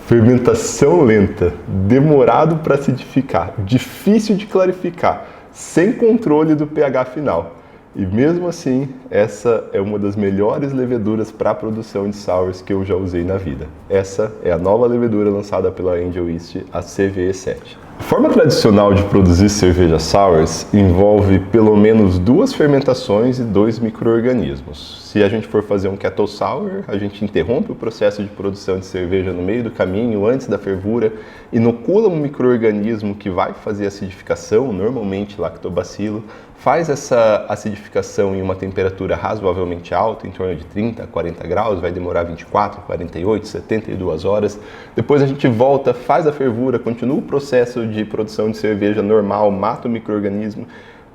Fermentação lenta, demorado para acidificar, difícil de clarificar, sem controle do pH final. E mesmo assim, essa é uma das melhores leveduras para a produção de sours que eu já usei na vida. Essa é a nova levedura lançada pela Angel Yeast, a CVE7. A forma tradicional de produzir cerveja sours envolve pelo menos 2 fermentações e 2 micro-organismos. Se a gente for fazer um kettle sour, a gente interrompe o processo de produção de cerveja no meio do caminho, antes da fervura, inocula um micro-organismo que vai fazer acidificação, normalmente lactobacilo, faz essa acidificação em uma temperatura razoavelmente alta, em torno de 30 a 40 graus, vai demorar 24, 48, 72 horas. Depois a gente volta, faz a fervura, continua o processo de produção de cerveja normal, mata o micro-organismo,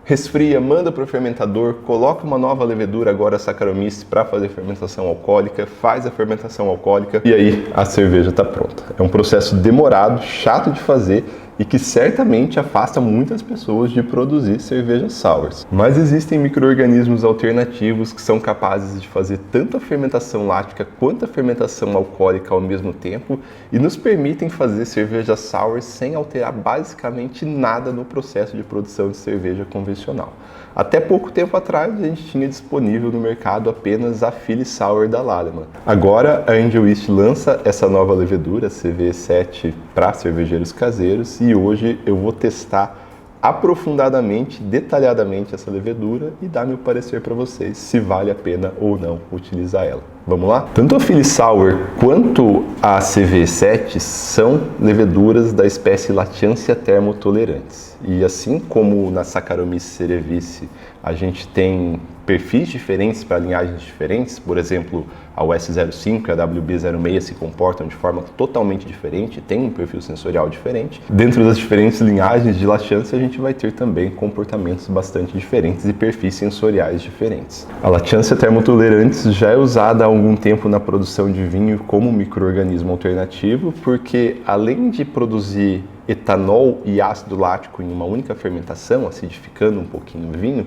resfria, manda para o fermentador, coloca uma nova levedura, agora Saccharomyces, para fazer fermentação alcoólica, faz a fermentação alcoólica e aí a cerveja está pronta. É um processo demorado, chato de fazer e que certamente afasta muitas pessoas de produzir cervejas sours. Mas existem micro-organismos alternativos que são capazes de fazer tanto a fermentação láctica quanto a fermentação alcoólica ao mesmo tempo e nos permitem fazer cervejas sours sem alterar basicamente nada no processo de produção de cerveja convencional. Até pouco tempo atrás a gente tinha disponível no mercado apenas a Philly Sour da Lallemand. Agora a Angel Yeast lança essa nova levedura, CVE7, para cervejeiros caseiros e hoje eu vou testar aprofundadamente, detalhadamente essa levedura e dar meu parecer para vocês se vale a pena ou não utilizar ela. Vamos lá? Tanto a Philly Sour quanto a CVE7 são leveduras da espécie Lactantia thermotolerantes. E assim como na Saccharomyces cerevisiae a gente tem perfis diferentes para linhagens diferentes, por exemplo, a US05 e a WB06 se comportam de forma totalmente diferente, tem um perfil sensorial diferente. Dentro das diferentes linhagens de Lactantia a gente vai ter também comportamentos bastante diferentes e perfis sensoriais diferentes. A Lactantia thermotolerantes já é usada há algum tempo na produção de vinho como micro-organismo alternativo, porque além de produzir etanol e ácido lático em uma única fermentação, acidificando um pouquinho o vinho,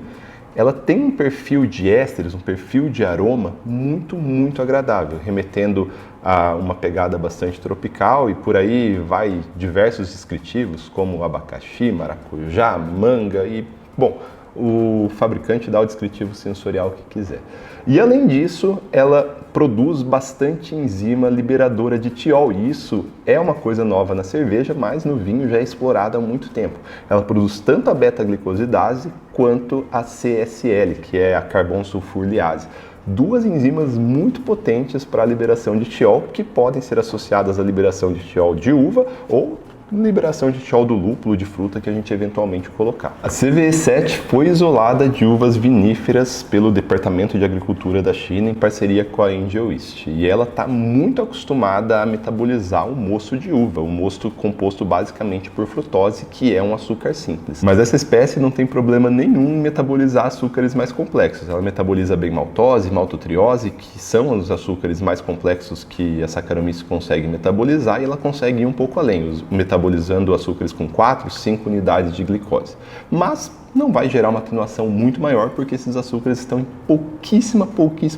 ela tem um perfil de ésteres, um perfil de aroma muito agradável, remetendo a uma pegada bastante tropical e por aí vai diversos descritivos como abacaxi, maracujá, manga e, bom, o fabricante dá o descritivo sensorial que quiser. E além disso, ela produz bastante enzima liberadora de tiol. E isso é uma coisa nova na cerveja, mas no vinho já é explorada há muito tempo. Ela produz tanto a beta-glicosidase quanto a CSL, que é a carbono-sulfur-liase. 2 enzimas muito potentes para a liberação de tiol, que podem ser associadas à liberação de tiol de uva ou liberação de tiol do lúpulo de fruta que a gente eventualmente colocar. A CVE7 foi isolada de uvas viníferas pelo Departamento de Agricultura da China em parceria com a Angel Yeast e ela está muito acostumada a metabolizar o mosto de uva, o mosto composto basicamente por frutose, que é um açúcar simples. Mas essa espécie não tem problema nenhum em metabolizar açúcares mais complexos. Ela metaboliza bem maltose, maltotriose, que são os açúcares mais complexos que a Saccharomyces consegue metabolizar e ela consegue ir um pouco além, metabolizando açúcares com 4, 5 unidades de glicose. Mas não vai gerar uma atenuação muito maior porque esses açúcares estão em pouquíssima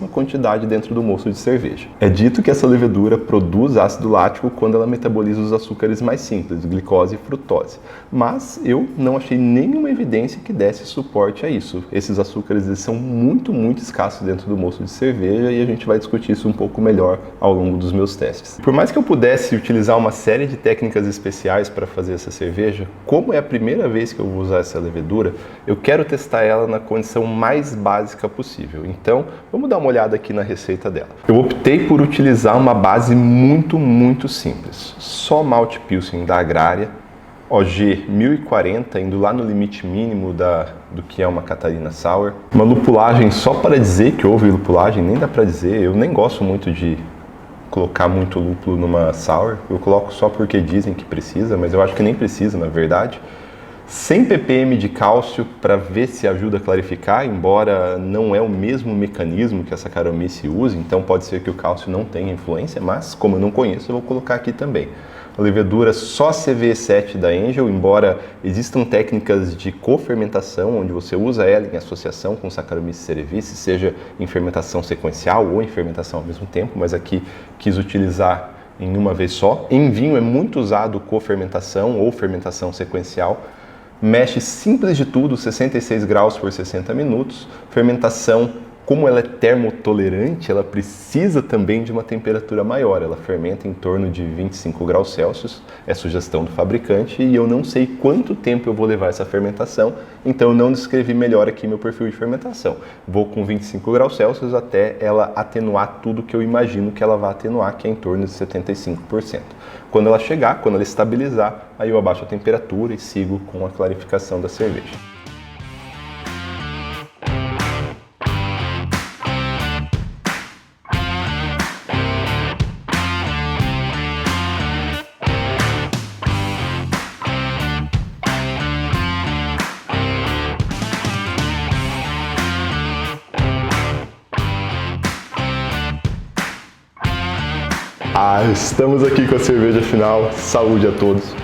quantidade dentro do mosto de cerveja. É dito que essa levedura produz ácido lático quando ela metaboliza os açúcares mais simples, glicose e frutose. Mas eu não achei nenhuma evidência que desse suporte a isso. Esses açúcares eles são muito escassos dentro do mosto de cerveja e a gente vai discutir isso um pouco melhor ao longo dos meus testes. Por mais que eu pudesse utilizar uma série de técnicas especiais para fazer essa cerveja, como é a primeira vez que eu vou usar essa levedura, eu quero testar ela na condição mais básica possível. Então, vamos dar uma olhada aqui na receita dela. Eu optei por utilizar uma base muito simples. Só malte pilsen da Agrária, OG 1040, indo lá no limite mínimo do que é uma Catarina Sour. Uma lupulagem só para dizer que houve lupulagem, nem dá para dizer. Eu nem gosto muito de colocar muito lúpulo numa sour. Eu coloco só porque dizem que precisa, mas eu acho que nem precisa, na verdade. 100 ppm de cálcio para ver se ajuda a clarificar, embora não é o mesmo mecanismo que a Saccharomyces usa, então pode ser que o cálcio não tenha influência, mas como eu não conheço, eu vou colocar aqui também. A levedura só CVE7 da Angel, embora existam técnicas de cofermentação, onde você usa ela em associação com Saccharomyces cerevisiae, seja em fermentação sequencial ou em fermentação ao mesmo tempo, mas aqui quis utilizar em uma vez só. Em vinho é muito usado cofermentação ou fermentação sequencial. Mesh simples de tudo, 66 graus por 60 minutos. Fermentação, como ela é termotolerante, ela precisa também de uma temperatura maior. Ela fermenta em torno de 25 graus Celsius, é sugestão do fabricante, e eu não sei quanto tempo eu vou levar essa fermentação, então eu não descrevi melhor aqui meu perfil de fermentação. Vou com 25 graus Celsius até ela atenuar tudo que eu imagino que ela vai atenuar, que é em torno de 75%. Quando ela chegar, quando ela estabilizar, aí eu abaixo a temperatura e sigo com a clarificação da cerveja. Estamos aqui com a cerveja final. Saúde a todos.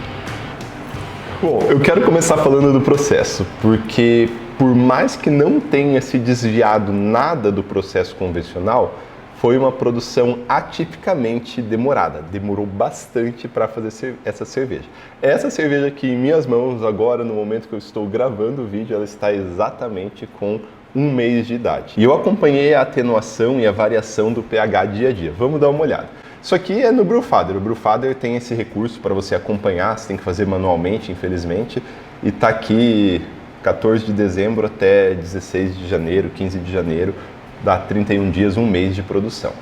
Bom, eu quero começar falando do processo, porque por mais que não tenha se desviado nada do processo convencional, foi uma produção atipicamente demorada. Demorou bastante para fazer essa cerveja. Essa cerveja aqui em minhas mãos agora, no momento que eu estou gravando o vídeo, ela está exatamente com 1 mês de idade. E eu acompanhei a atenuação e a variação do pH dia a dia. Vamos dar uma olhada. Isso aqui é no Brewfather. O Brewfather tem esse recurso para você acompanhar, você tem que fazer manualmente, infelizmente. E está aqui 14 de dezembro até 16 de janeiro, 15 de janeiro, dá 31 dias, 1 mês de produção.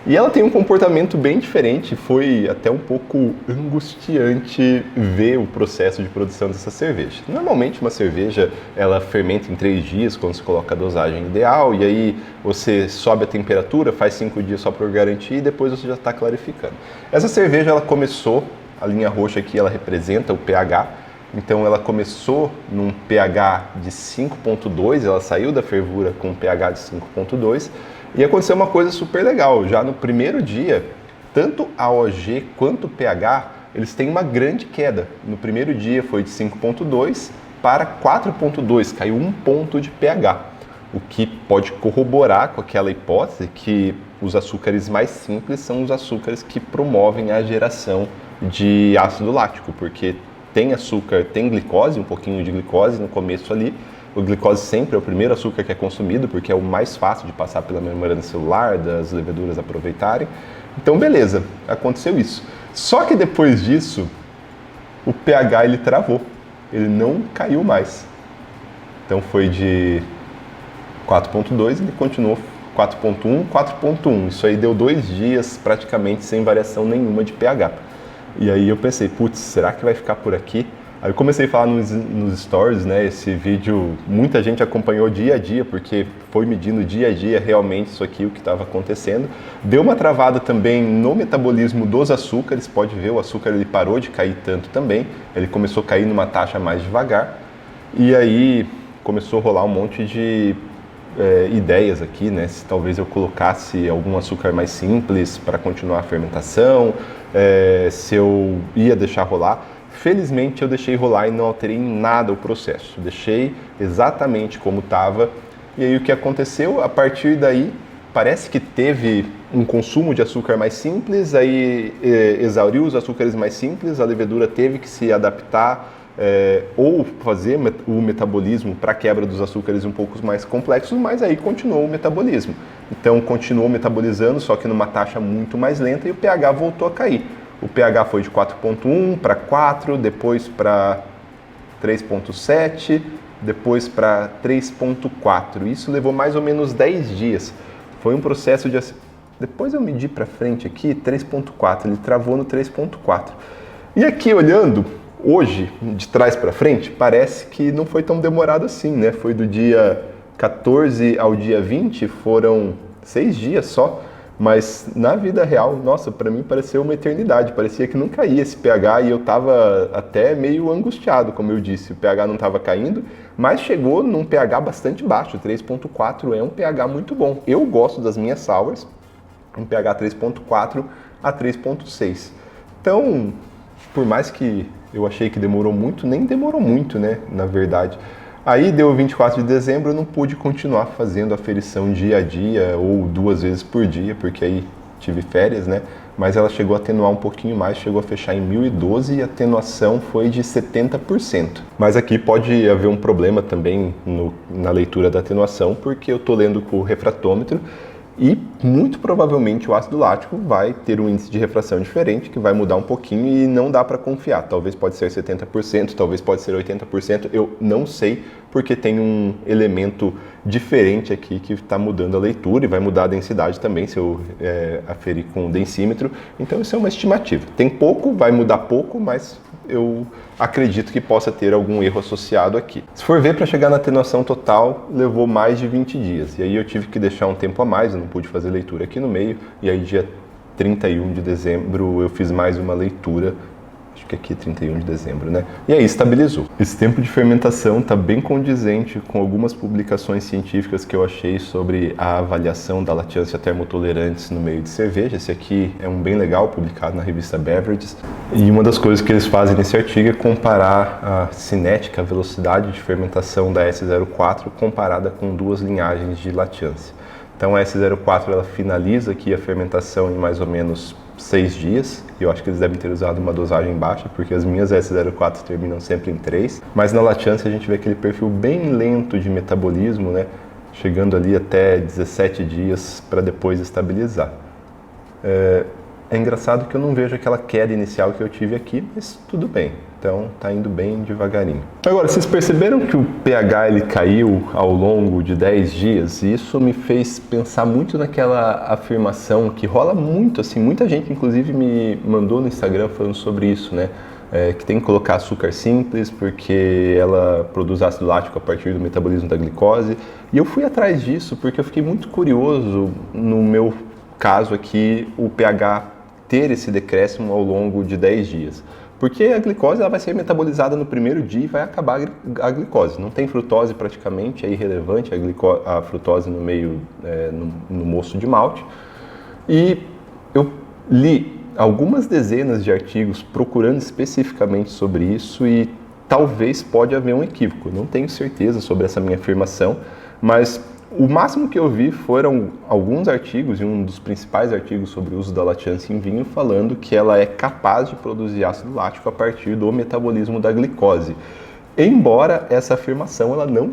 E ela tem um comportamento bem diferente, foi até um pouco angustiante ver o processo de produção dessa cerveja. Normalmente uma cerveja, ela fermenta em 3 dias, quando se coloca a dosagem ideal, e aí você sobe a temperatura, faz 5 dias só para garantir, e depois você já está clarificando. Essa cerveja, ela começou, a linha roxa aqui, ela representa o pH, então ela começou num pH de 5.2, ela saiu da fervura com um pH de 5.2, e aconteceu uma coisa super legal. Já no primeiro dia, tanto a OG quanto o pH, eles têm uma grande queda. No primeiro dia foi de 5.2 para 4.2, caiu 1 ponto de pH, o que pode corroborar com aquela hipótese que os açúcares mais simples são os açúcares que promovem a geração de ácido lático, porque tem açúcar, tem glicose, um pouquinho de glicose no começo ali. O glicose sempre é o primeiro açúcar que é consumido, porque é o mais fácil de passar pela membrana celular, das leveduras aproveitarem. Então, beleza, aconteceu isso. Só que depois disso, o pH ele travou, ele não caiu mais. Então foi de 4.2, ele continuou 4.1, 4.1. Isso aí deu 2 dias praticamente sem variação nenhuma de pH. E aí eu pensei, putz, será que vai ficar por aqui? Aí eu comecei a falar nos stories, né? Esse vídeo, muita gente acompanhou dia a dia, porque foi medindo dia a dia realmente isso aqui, o que estava acontecendo. Deu uma travada também no metabolismo dos açúcares, pode ver, o açúcar ele parou de cair tanto também, ele começou a cair numa taxa mais devagar. E aí começou a rolar um monte de ideias aqui, né? Se talvez eu colocasse algum açúcar mais simples para continuar a fermentação, se eu ia deixar rolar. Felizmente eu deixei rolar e não alterei em nada o processo, deixei exatamente como estava. E aí o que aconteceu? A partir daí parece que teve um consumo de açúcar mais simples, aí exauriu os açúcares mais simples, a levedura teve que se adaptar ou fazer o metabolismo para a quebra dos açúcares um pouco mais complexos, mas aí continuou o metabolismo. Então continuou metabolizando, só que numa taxa muito mais lenta, e o pH voltou a cair. O pH foi de 4.1 para 4, depois para 3.7, depois para 3.4. Isso levou mais ou menos 10 dias. Foi um processo de... Depois eu medi para frente aqui, 3.4. Ele travou no 3.4. E aqui olhando, hoje, de trás para frente, parece que não foi tão demorado assim, né? Foi do dia 14 ao dia 20, foram 6 dias só. Mas na vida real, nossa, para mim pareceu uma eternidade, parecia que não caía esse pH e eu estava até meio angustiado, como eu disse, o pH não estava caindo, mas chegou num pH bastante baixo, 3.4 é um pH muito bom. Eu gosto das minhas sours, um pH 3.4 a 3.6. Então, por mais que eu achei que demorou muito, nem demorou muito, né, na verdade. Aí deu 24 de dezembro, eu não pude continuar fazendo a aferição dia a dia ou 2 vezes por dia, porque aí tive férias, né? mas ela chegou a atenuar um pouquinho mais, chegou a fechar em 1012 e a atenuação foi de 70%. Mas aqui pode haver um problema também na leitura da atenuação, porque eu estou lendo com o refratômetro e muito provavelmente o ácido lático vai ter um índice de refração diferente, que vai mudar um pouquinho e não dá para confiar. Talvez pode ser 70%, talvez pode ser 80%, eu não sei, porque tem um elemento diferente aqui que está mudando a leitura e vai mudar a densidade também se eu aferir com o densímetro. Então isso é uma estimativa. Tem pouco, vai mudar pouco, mas eu acredito que possa ter algum erro associado aqui. Se for ver, para chegar na atenuação total, levou mais de 20 dias. E aí eu tive que deixar um tempo a mais, eu não pude fazer leitura aqui no meio. E aí dia 31 de dezembro eu fiz mais uma leitura, acho que aqui é 31 de dezembro, né? E aí estabilizou. Esse tempo de fermentação está bem condizente com algumas publicações científicas que eu achei sobre a avaliação da latância termotolerantes no meio de cerveja. Esse aqui é um bem legal, publicado na revista Beverages. E uma das coisas que eles fazem nesse artigo é comparar a cinética, a velocidade de fermentação da S04 comparada com duas linhagens de latância. Então a S04 ela finaliza aqui a fermentação em mais ou menos 6 dias, e eu acho que eles devem ter usado uma dosagem baixa, porque as minhas S04 terminam sempre em 3, mas na latância a gente vê aquele perfil bem lento de metabolismo, né, chegando ali até 17 dias para depois estabilizar. É engraçado que eu não vejo aquela queda inicial que eu tive aqui, mas tudo bem. Então tá indo bem devagarinho. Agora, vocês perceberam que o pH ele caiu ao longo de 10 dias? E isso me fez pensar muito naquela afirmação que rola muito, assim, muita gente inclusive me mandou no Instagram falando sobre isso, né? Que tem que colocar açúcar simples porque ela produz ácido lático a partir do metabolismo da glicose. E eu fui atrás disso porque eu fiquei muito curioso no meu caso aqui, o pH ter esse decréscimo ao longo de 10 dias. Porque a glicose ela vai ser metabolizada no primeiro dia e vai acabar a glicose. Não tem frutose praticamente, é irrelevante a frutose no meio, no moço de malte. E eu li algumas dezenas de artigos procurando especificamente sobre isso e talvez pode haver um equívoco. Não tenho certeza sobre essa minha afirmação, mas o máximo que eu vi foram alguns artigos, e um dos principais artigos sobre o uso da latância em vinho, falando que ela é capaz de produzir ácido lático a partir do metabolismo da glicose. Embora essa afirmação ela não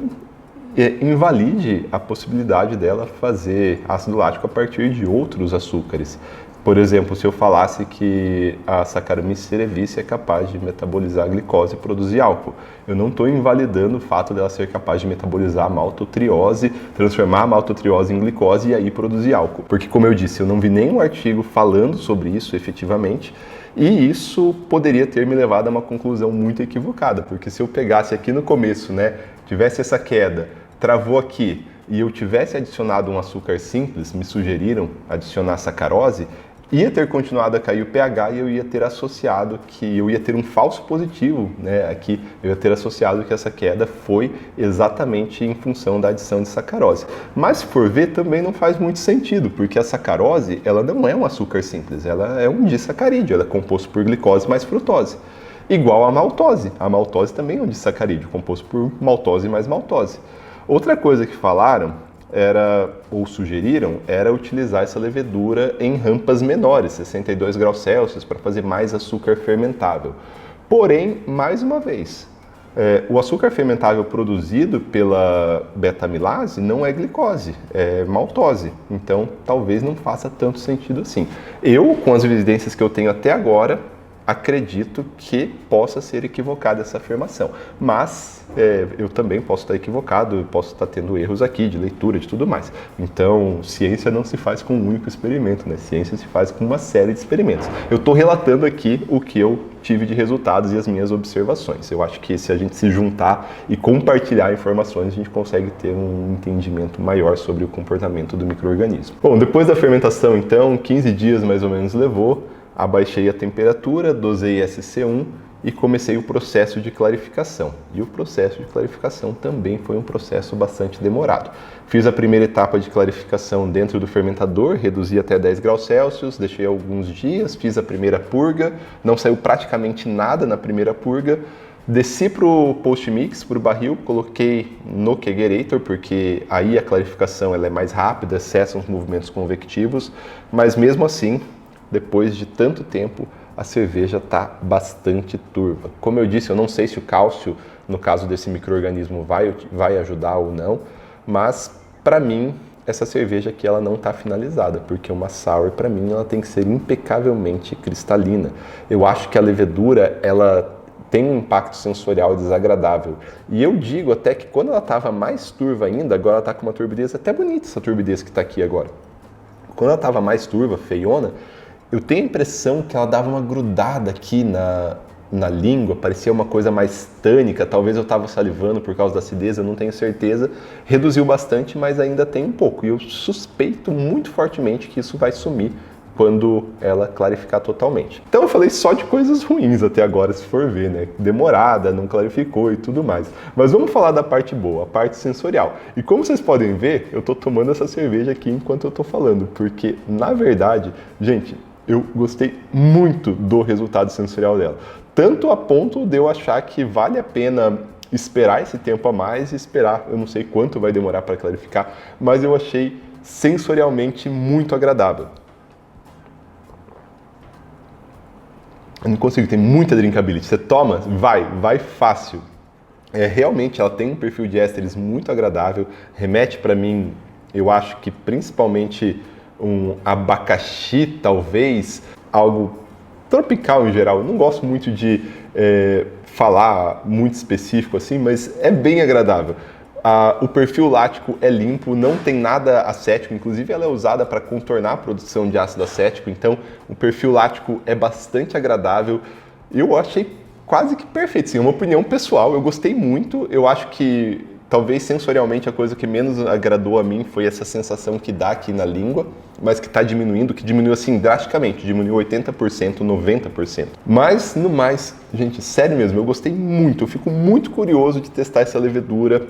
invalide a possibilidade dela fazer ácido lático a partir de outros açúcares. Por exemplo, se eu falasse que a Saccharomyces cerevisiae é capaz de metabolizar a glicose e produzir álcool, eu não estou invalidando o fato dela ser capaz de metabolizar a maltotriose, transformar a maltotriose em glicose e aí produzir álcool. Porque, como eu disse, eu não vi nenhum artigo falando sobre isso efetivamente, e isso poderia ter me levado a uma conclusão muito equivocada, porque se eu pegasse aqui no começo, né, tivesse essa queda, travou aqui, e eu tivesse adicionado um açúcar simples, me sugeriram adicionar sacarose, ia ter continuado a cair o pH e eu ia ter associado que eu ia ter um falso positivo, né? Aqui eu ia ter associado que essa queda foi exatamente em função da adição de sacarose. Mas se for ver, também não faz muito sentido, porque a sacarose ela não é um açúcar simples, ela é um disacarídeo, ela é composto por glicose mais frutose. Igual a maltose. A maltose também é um disacarídeo, composto por maltose mais maltose. Outra coisa que falaram ou sugeriram, era utilizar essa levedura em rampas menores, 62 graus Celsius, para fazer mais açúcar fermentável. Porém, mais uma vez, o açúcar fermentável produzido pela beta-amilase não é glicose, é maltose. Então, talvez não faça tanto sentido assim. Eu, com as evidências que eu tenho até agora, acredito que possa ser equivocada essa afirmação, mas eu também posso estar equivocado, posso estar tendo erros aqui de leitura, de tudo mais. Então, ciência não se faz com um único experimento, né? Ciência se faz com uma série de experimentos. Eu estou relatando aqui o que eu tive de resultados e as minhas observações. Eu acho que se a gente se juntar e compartilhar informações, a gente consegue ter um entendimento maior sobre o comportamento do micro-organismo. Bom, depois da fermentação, então, 15 dias mais ou menos levou. Abaixei a temperatura, dosei SC1 e comecei o processo de clarificação. E o processo de clarificação também foi um processo bastante demorado. Fiz a primeira etapa de clarificação dentro do fermentador, reduzi até 10 graus Celsius, deixei alguns dias, fiz a primeira purga, não saiu praticamente nada na primeira purga. Desci para o post-mix, para o barril, coloquei no kegerator, porque aí a clarificação ela é mais rápida, cessam os movimentos convectivos, mas mesmo assim depois de tanto tempo, a cerveja está bastante turva. Como eu disse, eu não sei se o cálcio, no caso desse micro-organismo, vai ajudar ou não, mas para mim, essa cerveja aqui ela não está finalizada, porque uma sour, para mim, ela tem que ser impecavelmente cristalina. Eu acho que a levedura, ela tem um impacto sensorial desagradável. E eu digo até que quando ela estava mais turva ainda, agora ela está com uma turbidez até bonita, essa turbidez que está aqui agora. Quando ela estava mais turva, feiona, eu tenho a impressão que ela dava uma grudada aqui na língua, parecia uma coisa mais tânica, talvez eu estava salivando por causa da acidez, eu não tenho certeza. Reduziu bastante, mas ainda tem um pouco. E eu suspeito muito fortemente que isso vai sumir quando ela clarificar totalmente. Então eu falei só de coisas ruins até agora, se for ver, né? Demorada, não clarificou e tudo mais. Mas vamos falar da parte boa, a parte sensorial. E como vocês podem ver, eu tô tomando essa cerveja aqui enquanto eu tô falando, porque na verdade, gente, eu gostei muito do resultado sensorial dela. Tanto a ponto de eu achar que vale a pena esperar esse tempo a mais e esperar, eu não sei quanto vai demorar para clarificar, mas eu achei sensorialmente muito agradável. Eu não consigo, tem muita drinkability. Você toma, vai fácil. Realmente ela tem um perfil de ésteres muito agradável, remete para mim, eu acho que principalmente um abacaxi, talvez, algo tropical em geral. Eu não gosto muito de falar muito específico assim, mas é bem agradável. O perfil lático é limpo, não tem nada acético, inclusive ela é usada para contornar a produção de ácido acético, então o perfil lático é bastante agradável. Eu achei quase que perfeito, sim, é uma opinião pessoal, eu gostei muito. Eu acho que talvez sensorialmente a coisa que menos agradou a mim foi essa sensação que dá aqui na língua, mas que está diminuindo, que diminuiu assim drasticamente, diminuiu 80%, 90%. Mas no mais, gente, sério mesmo, eu gostei muito, eu fico muito curioso de testar essa levedura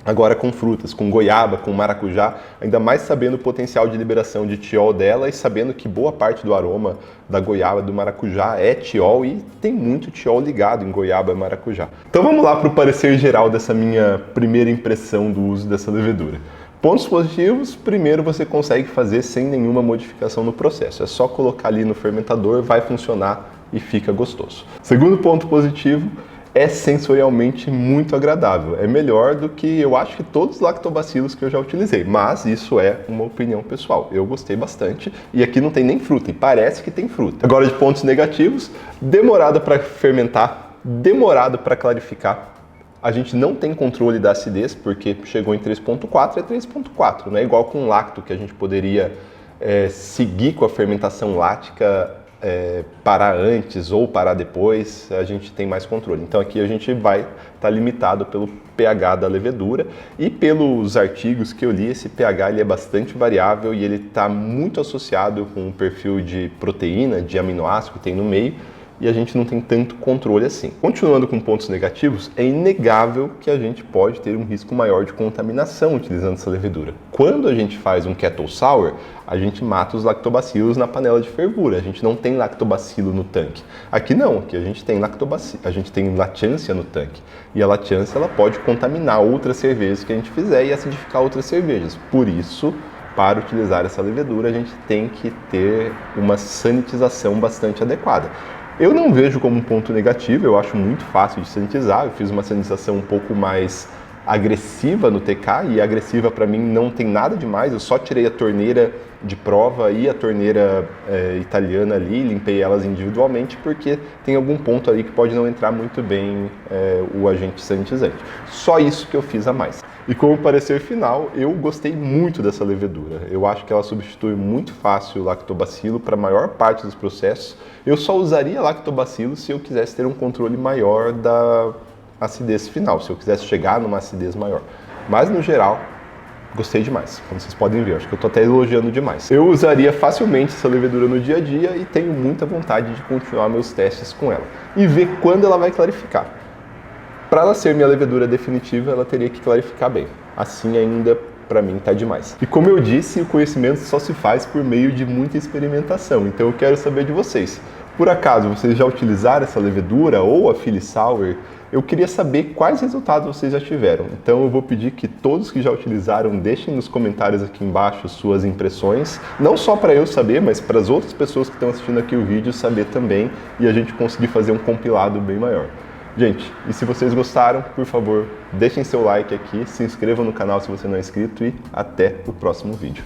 agora com frutas, com goiaba, com maracujá, ainda mais sabendo o potencial de liberação de tiol dela e sabendo que boa parte do aroma da goiaba, do maracujá é tiol e tem muito tiol ligado em goiaba e maracujá. Então vamos lá para o parecer geral dessa minha primeira impressão do uso dessa levedura. Pontos positivos, primeiro você consegue fazer sem nenhuma modificação no processo, é só colocar ali no fermentador, vai funcionar e fica gostoso. Segundo ponto positivo, é sensorialmente muito agradável. É melhor do que eu acho que todos os lactobacilos que eu já utilizei, mas isso é uma opinião pessoal. Eu gostei bastante e aqui não tem nem fruta, e parece que tem fruta. Agora de pontos negativos, demorado para fermentar, demorado para clarificar. A gente não tem controle da acidez, porque chegou em 3.4, é 3.4, não é igual com lacto, que a gente poderia seguir com a fermentação lática, parar antes ou parar depois, a gente tem mais controle. Então aqui a gente vai estar limitado pelo pH da levedura e pelos artigos que eu li, esse pH ele é bastante variável e ele está muito associado com o perfil de proteína, de aminoácido que tem no meio, e a gente não tem tanto controle assim. Continuando com pontos negativos, é inegável que a gente pode ter um risco maior de contaminação utilizando essa levedura. Quando a gente faz um kettle sour, a gente mata os lactobacilos na panela de fervura, a gente não tem lactobacilo no tanque. Aqui não, aqui a gente tem lactobacilo, a gente tem lactância no tanque. E a lactância ela pode contaminar outras cervejas que a gente fizer e acidificar outras cervejas. Por isso, para utilizar essa levedura, a gente tem que ter uma sanitização bastante adequada. Eu não vejo como um ponto negativo, eu acho muito fácil de sanitizar. Eu fiz uma sanitização um pouco mais agressiva no TK e agressiva para mim não tem nada demais. Eu só tirei a torneira de prova e a torneira italiana ali, limpei elas individualmente porque tem algum ponto ali que pode não entrar muito bem o agente sanitizante. Só isso que eu fiz a mais. E como parecer final, eu gostei muito dessa levedura. Eu acho que ela substitui muito fácil o lactobacilo para a maior parte dos processos. Eu só usaria lactobacilo se eu quisesse ter um controle maior da acidez final, se eu quisesse chegar numa acidez maior. Mas no geral, gostei demais, como vocês podem ver, acho que eu estou até elogiando demais. Eu usaria facilmente essa levedura no dia a dia e tenho muita vontade de continuar meus testes com ela e ver quando ela vai clarificar. Para ela ser minha levedura definitiva, ela teria que clarificar bem. Assim ainda, para mim, tá demais. E como eu disse, o conhecimento só se faz por meio de muita experimentação. Então eu quero saber de vocês. por acaso vocês já utilizaram essa levedura ou a Philly Sour, eu queria saber quais resultados vocês já tiveram. Então eu vou pedir que todos que já utilizaram deixem nos comentários aqui embaixo suas impressões, não só para eu saber, mas para as outras pessoas que estão assistindo aqui o vídeo saber também e a gente conseguir fazer um compilado bem maior. Gente, e se vocês gostaram, por favor, deixem seu like aqui, se inscrevam no canal se você não é inscrito e até o próximo vídeo.